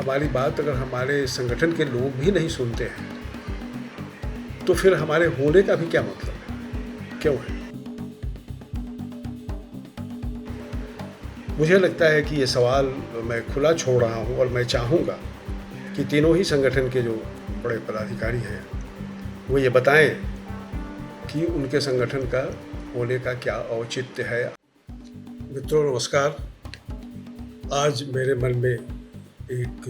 हमारी बात अगर हमारे संगठन के लोग भी नहीं सुनते हैं, तो फिर हमारे होने का भी क्या मतलब है? क्यों है? मुझे लगता है कि ये सवाल मैं खुला छोड़ रहा हूँ और मैं चाहूँगा कि तीनों ही संगठन के जो बड़े पदाधिकारी हैं, वो ये बताएँ कि उनके संगठन का होने का क्या औचित्य है। मित्रों नमस्कार। आज मेरे मन में एक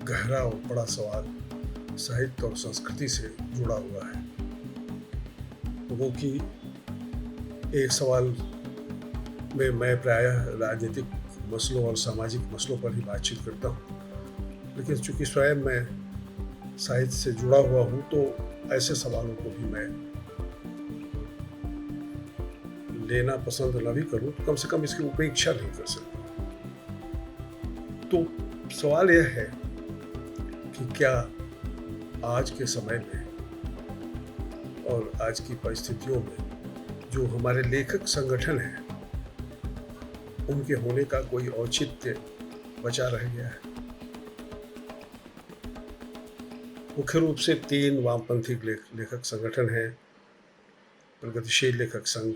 गहरा और बड़ा सवाल साहित्य और संस्कृति से जुड़ा हुआ है। वो कि एक सवाल में मैं प्रायः राजनीतिक मसलों और सामाजिक मसलों पर ही बातचीत करता हूँ, लेकिन चूँकि स्वयं मैं साहित्य से जुड़ा हुआ हूँ, तो ऐसे सवालों को भी मैं लेना पसंद न भी करूँ, तो कम से कम इसकी उपेक्षा नहीं कर सकता। तो सवाल यह है कि क्या आज के समय में और आज की परिस्थितियों में जो हमारे लेखक संगठन हैं, उनके होने का कोई औचित्य बचा रह गया है? मुख्य रूप से 3 वामपंथी लेखक संगठन हैं: प्रगतिशील लेखक संघ,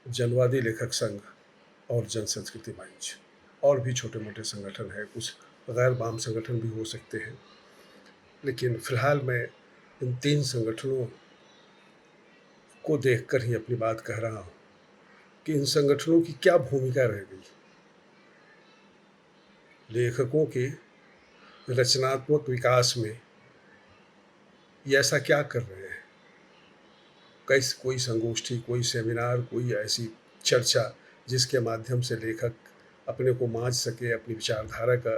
जनवादी लेखक संघ और जन संस्कृति मंच। और भी छोटे मोटे संगठन हैं, कुछ गैर वाम संगठन भी हो सकते हैं, लेकिन फिलहाल मैं इन 3 संगठनों को देखकर ही अपनी बात कह रहा हूँ कि इन संगठनों की क्या भूमिका रह गई, लेखकों के रचनात्मक विकास में ये ऐसा क्या कर रहे हैं। कोई संगोष्ठी, कोई सेमिनार, कोई ऐसी चर्चा जिसके माध्यम से लेखक अपने को मांझ सके, अपनी विचारधारा का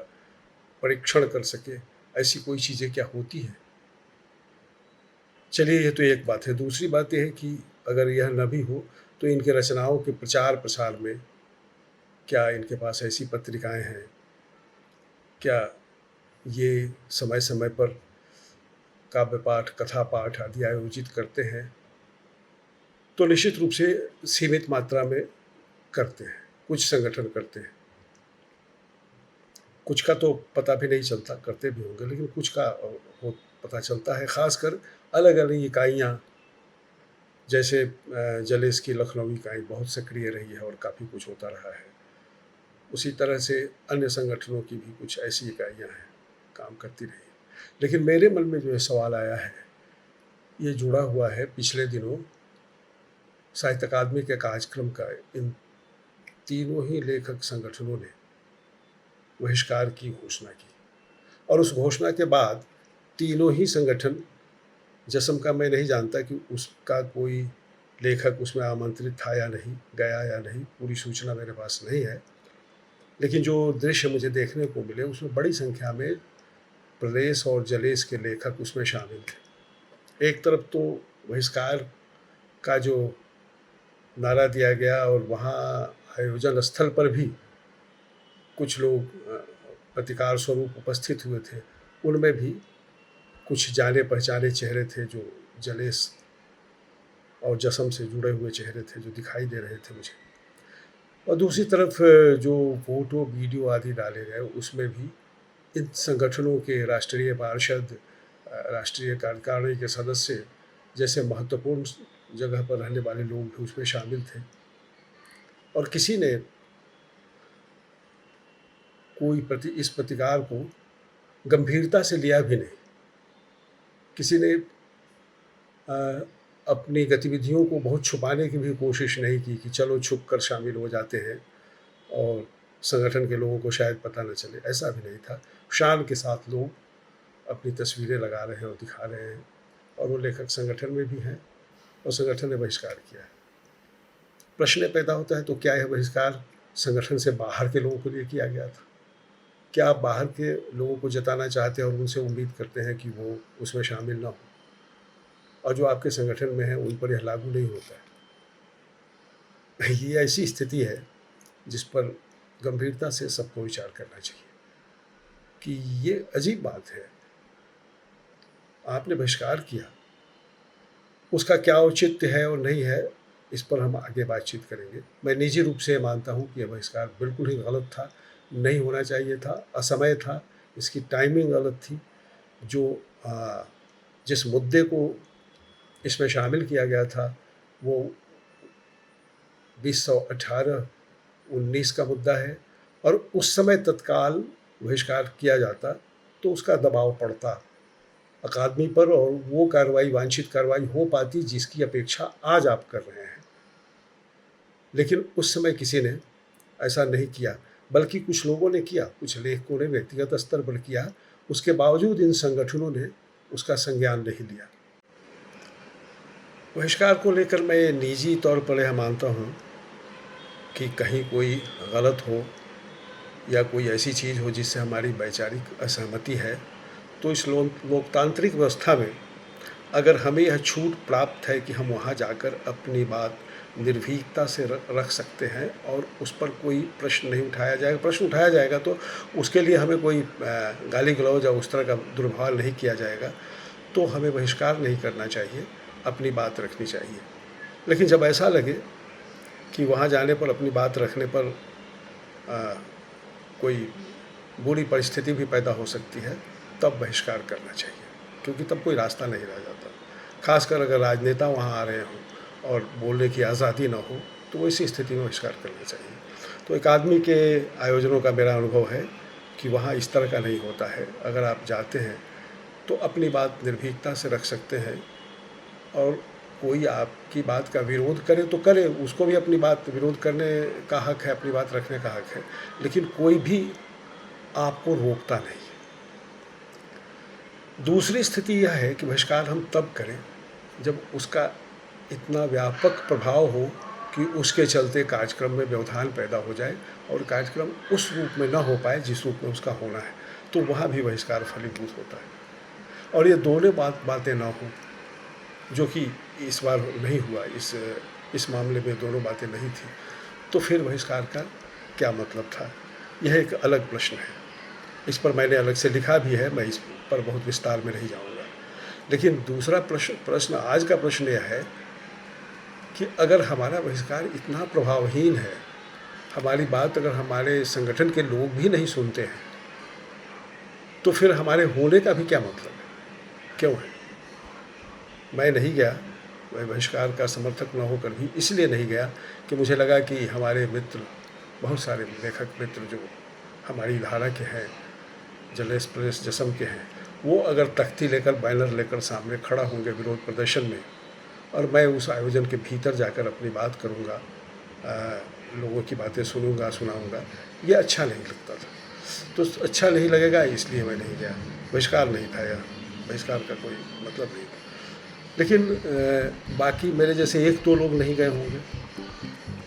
परीक्षण कर सके, ऐसी कोई चीज़ें क्या होती हैं? चलिए, ये तो एक बात है। दूसरी बात यह है कि अगर यह न भी हो, तो इनके रचनाओं के प्रचार प्रसार में क्या इनके पास ऐसी पत्रिकाएं हैं? क्या ये समय समय पर काव्य पाठ, कथा पाठ आदि आयोजित करते हैं? तो निश्चित रूप से सीमित मात्रा में करते हैं, कुछ संगठन करते हैं। कुछ का तो पता भी नहीं चलता, करते भी होंगे, लेकिन कुछ का पता चलता है। ख़ासकर अलग-अलग इकाइयाँ, जैसे जलेस की लखनऊ इकाई बहुत सक्रिय रही है और काफ़ी कुछ होता रहा है। उसी तरह से अन्य संगठनों की भी कुछ ऐसी इकाइयाँ हैं, काम करती रही। लेकिन मेरे मन में जो ये सवाल आया है, ये जुड़ा हुआ है पिछले दिनों साहित्य अकादमी के कार्यक्रम का इन तीनों ही लेखक संगठनों ने बहिष्कार की घोषणा की, और उस घोषणा के बाद तीनों ही संगठन, जसम का मैं नहीं जानता कि उसका कोई लेखक उसमें आमंत्रित था या नहीं, गया या नहीं, पूरी सूचना मेरे पास नहीं है, लेकिन जो दृश्य मुझे देखने को मिले उसमें बड़ी संख्या में प्रदेश और जलेस के लेखक उसमें शामिल थे। एक तरफ तो बहिष्कार का जो नारा दिया गया और वहाँ आयोजन स्थल पर भी कुछ लोग प्रतिकार स्वरूप उपस्थित हुए थे, उनमें भी कुछ जाने पहचाने चेहरे थे जो जलेस और जसम से जुड़े हुए चेहरे थे, जो दिखाई दे रहे थे मुझे। और दूसरी तरफ जो फ़ोटो, वीडियो आदि डाले गए, उसमें भी इन संगठनों के राष्ट्रीय पार्षद, राष्ट्रीय कार्यकारिणी के सदस्य जैसे महत्वपूर्ण जगह पर रहने वाले लोग भी उसमें शामिल थे। और किसी ने इस प्रतिकार को गंभीरता से लिया भी नहीं। किसी ने अपनी गतिविधियों को बहुत छुपाने की भी कोशिश नहीं की कि चलो छुप कर शामिल हो जाते हैं और संगठन के लोगों को शायद पता न चले, ऐसा भी नहीं था। शान के साथ लोग अपनी तस्वीरें लगा रहे हैं और दिखा रहे हैं, और वो लेखक संगठन में भी हैं और संगठन ने बहिष्कार किया है। प्रश्न पैदा होता है, तो क्या यह बहिष्कार संगठन से बाहर के लोगों के लिए किया गया था? क्या आप बाहर के लोगों को जताना चाहते हैं और उनसे उम्मीद करते हैं कि वो उसमें शामिल ना हो, और जो आपके संगठन में है उन पर यह लागू नहीं होता है? ये ऐसी स्थिति है जिस पर गंभीरता से सबको विचार करना चाहिए कि ये अजीब बात है। आपने बहिष्कार किया, उसका क्या औचित्य है और नहीं है, इस पर हम आगे बातचीत करेंगे। मैं निजी रूप से मानता हूँ कि यह बहिष्कार बिल्कुल ही गलत था, नहीं होना चाहिए था, असमय था, इसकी टाइमिंग गलत थी। जो अ, जिस मुद्दे को इसमें शामिल किया गया था, वो 2018-19 का मुद्दा है और उस समय तत्काल बहिष्कार किया जाता, तो उसका दबाव पड़ता अकादमी पर और वो कार्रवाई, वांछित कार्रवाई हो पाती जिसकी अपेक्षा आज आप कर रहे हैं। लेकिन उस समय किसी ने ऐसा नहीं किया, बल्कि कुछ लोगों ने किया, कुछ लेखकों ने व्यक्तिगत स्तर पर किया। उसके बावजूद इन संगठनों ने उसका संज्ञान नहीं लिया। बहिष्कार को लेकर मैं ये निजी तौर पर यह मानता हूँ कि कहीं कोई गलत हो या कोई ऐसी चीज़ हो जिससे हमारी वैचारिक असहमति है, तो इस लोकतांत्रिक व्यवस्था में अगर हमें यह छूट प्राप्त है कि हम वहाँ जाकर अपनी बात निर्भीकता से रख सकते हैं और उस पर कोई प्रश्न नहीं उठाया जाएगा। प्रश्न उठाया जाएगा तो उसके लिए हमें कोई गाली गलौज या उस तरह का दुर्भाव नहीं किया जाएगा, तो हमें बहिष्कार नहीं करना चाहिए, अपनी बात रखनी चाहिए। लेकिन जब ऐसा लगे कि वहाँ जाने पर, अपनी बात रखने पर कोई बुरी परिस्थिति भी पैदा हो सकती है, तब बहिष्कार करना चाहिए, क्योंकि तब कोई रास्ता नहीं रह जाता। खासकर अगर राजनेता वहाँ आ रहे हों और बोलने की आज़ादी ना हो, तो ऐसी स्थिति में बहिष्कार करना चाहिए। तो एक आदमी के आयोजनों का मेरा अनुभव है कि वहाँ इस तरह का नहीं होता है। अगर आप जाते हैं तो अपनी बात निर्भीकता से रख सकते हैं और कोई आपकी बात का विरोध करे तो करे, उसको भी अपनी बात विरोध करने का हक है, अपनी बात रखने का हक है, लेकिन कोई भी आपको रोकता नहीं। दूसरी स्थिति यह है कि बहिष्कार हम तब करें जब उसका इतना व्यापक प्रभाव हो कि उसके चलते कार्यक्रम में व्यवधान पैदा हो जाए और कार्यक्रम उस रूप में न हो पाए जिस रूप में उसका होना है, तो वहाँ भी बहिष्कार फलीभूत होता है। और ये दोनों बातें ना हों, जो कि इस बार नहीं हुआ, इस मामले में दोनों बातें नहीं थी, तो फिर बहिष्कार का क्या मतलब था, यह एक अलग प्रश्न है। इस पर मैंने अलग से लिखा भी है, मैं इस पर बहुत विस्तार में नहीं जाऊंगा। लेकिन दूसरा प्रश्न आज का प्रश्न यह है कि अगर हमारा बहिष्कार इतना प्रभावहीन है, हमारी बात अगर हमारे संगठन के लोग भी नहीं सुनते हैं, तो फिर हमारे होने का भी क्या मतलब है, क्यों है? मैं नहीं गया, मैं बहिष्कार का समर्थक न होकर भी इसलिए नहीं गया कि मुझे लगा कि हमारे मित्र, बहुत सारे लेखक मित्र जो हमारी धारा के हैं, जलेस प्रेस जसम के हैं, वो अगर तख्ती लेकर, बैनर लेकर सामने खड़ा होंगे विरोध प्रदर्शन में, और मैं उस आयोजन के भीतर जाकर अपनी बात करूँगा, लोगों की बातें सुनूँगा, सुनाऊँगा, ये अच्छा नहीं लगता था। तो अच्छा नहीं लगेगा इसलिए मैं नहीं गया। बहिष्कार नहीं था, यह बहिष्कार का कोई मतलब नहीं था। लेकिन बाकी मेरे जैसे एक दो लोग नहीं गए होंगे।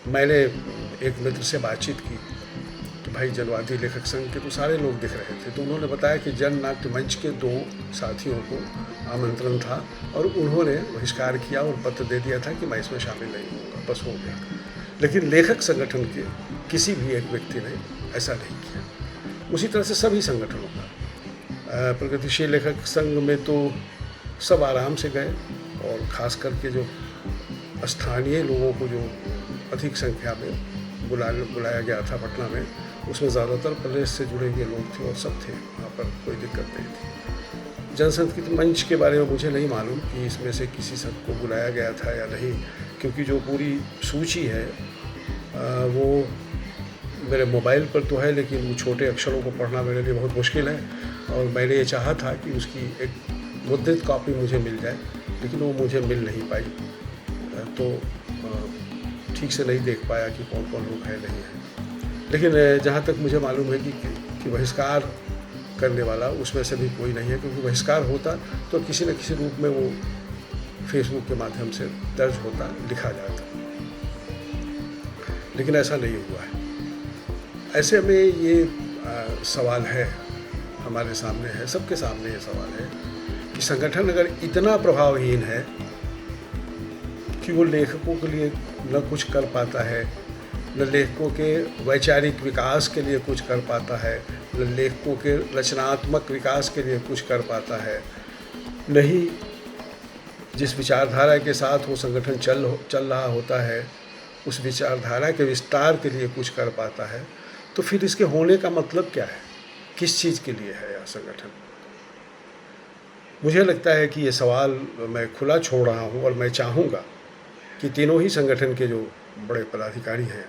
मैंने एक मित्र से बातचीत की तो भाई जनवादी लेखक संघ के तो सारे लोग दिख रहे थे, तो उन्होंने बताया कि जन नाट्य मंच के 2 साथियों को आमंत्रण था और उन्होंने बहिष्कार किया और पत्र दे दिया था कि मैं इसमें शामिल नहीं होऊंगा, बस हो गया। लेकिन लेखक संगठन के किसी भी एक व्यक्ति ने ऐसा नहीं किया। उसी तरह से सभी संगठनों का, प्रगतिशील लेखक संघ में तो सब आराम से गए, और ख़ास करके जो स्थानीय लोगों को जो अधिक संख्या में बुलाया गया था पटना में, उसमें ज़्यादातर प्रदेश से जुड़े हुए लोग थे और सब थे, वहाँ पर कोई दिक्कत नहीं थी। जनसंस्कृति मंच के बारे में मुझे नहीं मालूम कि इसमें से किसी सब को बुलाया गया था या नहीं, क्योंकि जो पूरी सूची है वो मेरे मोबाइल पर तो है, लेकिन वो छोटे अक्षरों को पढ़ना मेरे लिए बहुत मुश्किल है, और मैंने ये चाहा था कि उसकी एक मुद्रित कॉपी मुझे मिल जाए, लेकिन वो मुझे मिल नहीं पाई, तो ठीक से नहीं देख पाया कि कौन कौन लोग हैं, नहीं है। लेकिन जहाँ तक मुझे मालूम है कि बहिष्कार करने वाला उसमें से भी कोई नहीं है, क्योंकि बहिष्कार होता तो किसी न किसी रूप में वो फेसबुक के माध्यम से दर्ज होता, लिखा जाता, लेकिन ऐसा नहीं हुआ है। ऐसे में ये सवाल है, हमारे सामने है, सबके सामने ये सवाल है कि संगठन अगर इतना प्रभावहीन है कि वो लेखकों के लिए न कुछ कर पाता है, न लेखकों के वैचारिक विकास के लिए कुछ कर पाता है, न लेखकों के रचनात्मक विकास के लिए कुछ कर पाता है, नहीं जिस विचारधारा के साथ वो संगठन चल रहा होता है उस विचारधारा के विस्तार के लिए कुछ कर पाता है, तो फिर इसके होने का मतलब क्या है? किस चीज़ के लिए है यह संगठन? मुझे लगता है कि ये सवाल मैं खुला छोड़ रहा हूँ और मैं चाहूँगा कि तीनों ही संगठन के जो बड़े पदाधिकारी हैं,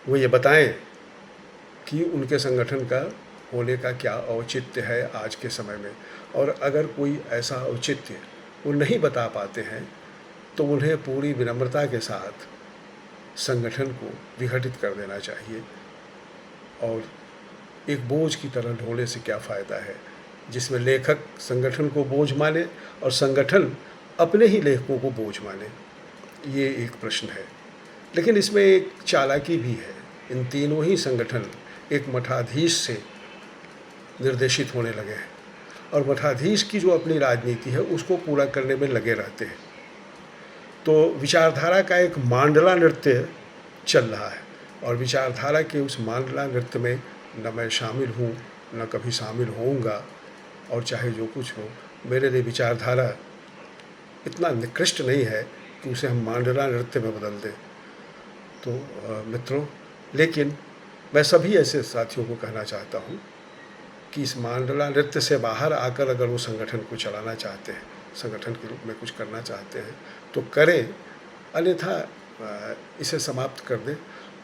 वो ये बताएँ कि उनके संगठन का होने का क्या औचित्य है आज के समय में। और अगर कोई ऐसा औचित्य वो नहीं बता पाते हैं, तो उन्हें पूरी विनम्रता के साथ संगठन को विघटित कर देना चाहिए। और एक बोझ की तरह ढोने से क्या फ़ायदा है, जिसमें लेखक संगठन को बोझ माने और संगठन अपने ही लेखकों को बोझ माने। ये एक प्रश्न है। लेकिन इसमें एक चालाकी भी है। इन तीनों ही संगठन एक मठाधीश से निर्देशित होने लगे हैं और मठाधीश की जो अपनी राजनीति है उसको पूरा करने में लगे रहते हैं। तो विचारधारा का एक मांडला नृत्य चल रहा है और विचारधारा के उस मांडला नृत्य में न मैं शामिल हूँ, न कभी शामिल होऊंगा। और चाहे जो कुछ हो, मेरे लिए विचारधारा इतना निकृष्ट नहीं है कि उसे हम मांडला नृत्य में बदल दें। तो मित्रों, लेकिन मैं सभी ऐसे साथियों को कहना चाहता हूँ कि इस मांडला नृत्य से बाहर आकर अगर वो संगठन को चलाना चाहते हैं, संगठन के रूप में कुछ करना चाहते हैं, तो करें, अन्यथा इसे समाप्त कर दें।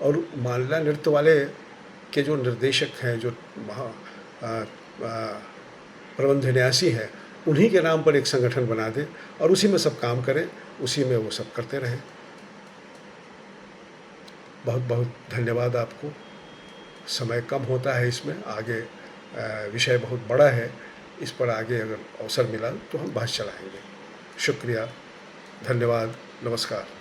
और मांडला नृत्य वाले के जो निर्देशक हैं, जो प्रबंध न्यासी हैं, उन्हीं के नाम पर एक संगठन बना दें और उसी में सब काम करें, उसी में वो सब करते रहें। बहुत बहुत धन्यवाद आपको। समय कम होता है इसमें, आगे विषय बहुत बड़ा है, इस पर आगे अगर अवसर मिला तो हम बहस चलाएँगे। शुक्रिया, धन्यवाद, नमस्कार।